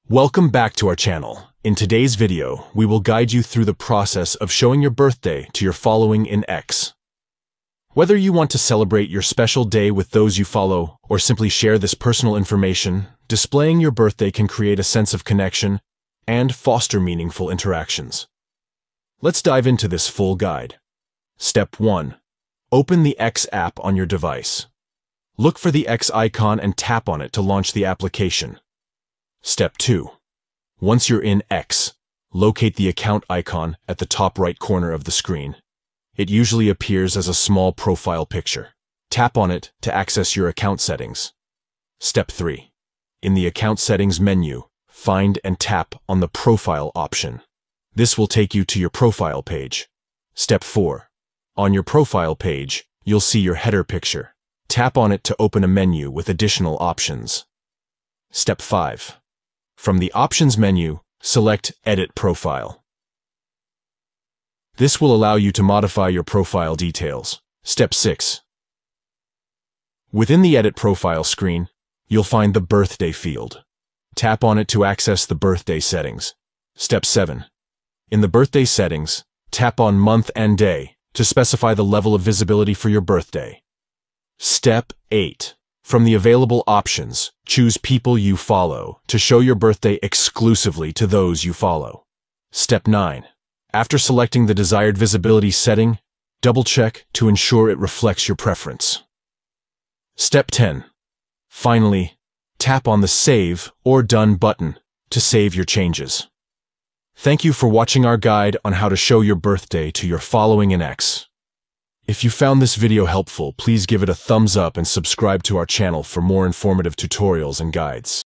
Welcome back to our channel. In today's video, we will guide you through the process of showing your birthday to your following in X. Whether you want to celebrate your special day with those you follow or simply share this personal information, displaying your birthday can create a sense of connection and foster meaningful interactions. Let's dive into this full guide. Step 1. Open the X app on your device. Look for the X icon and tap on it to launch the application. Step 2. Once you're in X, locate the account icon at the top right corner of the screen. It usually appears as a small profile picture. Tap on it to access your account settings. Step 3. In the account settings menu, find and tap on the profile option. This will take you to your profile page. Step 4. On your profile page, you'll see your header picture. Tap on it to open a menu with additional options. Step 5. From the Options menu, select Edit Profile. This will allow you to modify your profile details. Step 6. Within the Edit Profile screen, you'll find the Birthday field. Tap on it to access the birthday settings. Step 7. In the birthday settings, tap on Month and Day to specify the level of visibility for your birthday. Step 8. From the available options, choose People You Follow to show your birthday exclusively to those you follow. Step 9. After selecting the desired visibility setting, double-check to ensure it reflects your preference. Step 10. Finally, tap on the Save or Done button to save your changes. Thank you for watching our guide on how to show your birthday to your following in X. If you found this video helpful, please give it a thumbs up and subscribe to our channel for more informative tutorials and guides.